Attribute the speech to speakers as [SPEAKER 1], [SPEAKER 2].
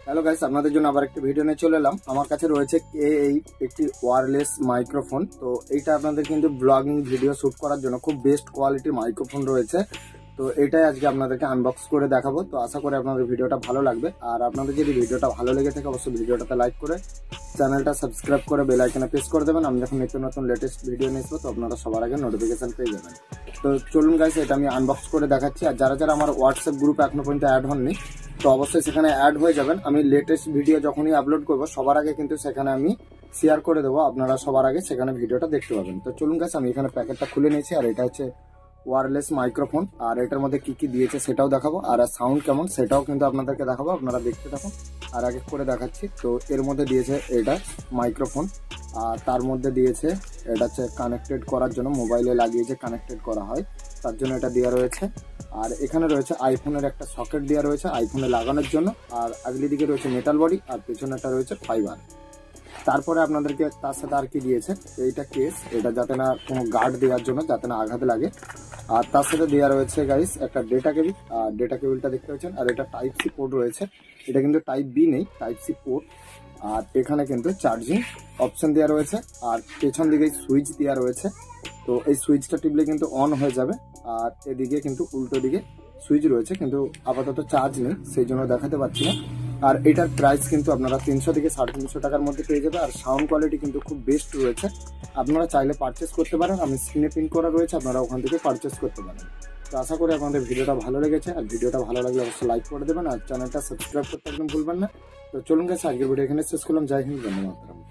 [SPEAKER 1] Hello guys, আপনাদের জন্য আবার একটা ভিডিও নিয়ে চলে এলাম। আমার কাছে রয়েছে একটি ওয়্যারলেস মাইক্রোফোন। তো এইটা আপনাদের কিন্তু ব্লগিং ভিডিও শুট করার জন্য খুব বেস্ট কোয়ালিটির মাইক্রোফোন রয়েছে। তো এটাই আজকে আপনাদেরকে আনবক্স করে দেখাবো। তো আশা করি আপনাদের ভিডিওটা ভালো লাগবে। আর আপনাদের যদি ভিডিওটা ভালো লেগে থাকে অবশ্যই ভিডিওটাতে লাইক করে চ্যানেলটা সাবস্ক্রাইব করে বেল আইকনে প্রেস করে দেবেন। আমি যখন নিত্য নতুন লেটেস্ট ভিডিও নিয়ে আসবো তো আপনারা সবার আগে নোটিফিকেশন পেয়ে যাবেন। তো চলুন গাইস, এটা আমি আনবক্স করে দেখাচ্ছি। আর যারা যারা আমার হোয়াটসঅ্যাপ গ্রুপে এখনো পর্যন্ত অ্যাড হননি তো অবশ্যই সেখানে অ্যাড হয়ে যাবেন। আমি লেটেস্ট ভিডিও যখনই আপলোড করবো সবার আগে কিন্তু সেখানে আমি শেয়ার করে দেবো, আপনারা সবার আগে সেখানে ভিডিওটা দেখতে পাবেন। তো চলুন গাইস, আমি এখানে প্যাকেটটা খুলে নিয়েছি। আর এটা হচ্ছে ওয়্যারলেস মাইক্রোফোন, আর এটার মধ্যে কি কি দিয়েছে সেটাও দেখাবো, আর সাউন্ড কেমন সেটাও কিন্তু আপনাদেরকে দেখাবো। আপনারা দেখতে থাকুন আর এক এক করে দেখাচ্ছি। তো এর মধ্যে দিয়েছে এটা মাইক্রোফোন, আর তার মধ্যে দিয়েছে এটা হচ্ছে কানেক্টেড করার জন্য, মোবাইলে লাগিয়ে যে কানেক্টেড করা হয় তার জন্য এটা দেওয়া রয়েছে। আর এখানে রয়েছে আইফোনের একটা সকেট দেওয়া রয়েছে আইফোনে লাগানোর জন্য। আর আগলি দিকে রয়েছে মেটাল বডি, আর পেছনেটা রয়েছে ফাইবার। তারপরে আপনাদেরকে তার সাথে আর কি দিয়েছে, এইটা কেস, এটা যাতে না কোনো গার্ড দেওয়ার জন্য, যাতে না আঘাত লাগে। আর তার সাথে দেওয়া রয়েছে গাইস একটা ডেটা কেবিল, আর ডেটা কেবিলটা দেখতে পাচ্ছেন। আর এটা টাইপ সি পোর্ট রয়েছে, এটা কিন্তু টাইপ বি নেই, টাইপ সি পোর্ট। আর এখানে কিন্তু চার্জিং অপশন দেওয়া রয়েছে, আর পেছন দিকে সুইচ দেওয়া রয়েছে। তো এই সুইচটা টিপলে কিন্তু অন হয়ে যাবে। আর এদিকে কিন্তু উল্টো দিকে সুইচ রয়েছে, কিন্তু আপাতত চার্জ নেই সেই জন্য দেখাতে পাচ্ছি না। আর এটার প্রাইস কিন্তু আপনারা 300 থেকে 350 টাকার মধ্যে পেয়ে যাবে। আর সাউন্ড কোয়ালিটি কিন্তু খুব বেস্ট রয়েছে, আপনারা চাইলে পারচেস করতে পারেন। আমি স্ক্রিনে প্রিন্ট করা রয়েছে, আপনারা ওখান থেকে পারচেস করতে পারেন। তো আশা করি আপনাদের ভিডিওটা ভালো লেগেছে। আর ভিডিওটা ভালো লাগলে অবশ্যই লাইক করে দেবেন, আর চ্যানেলটা সাবস্ক্রাইব করতে একদম ভুলবেন না। তো চলুন গেছে, আজকের ভিডিও এখানে শেষ করলাম। জয় হিন্দ, ধন্যবাদ।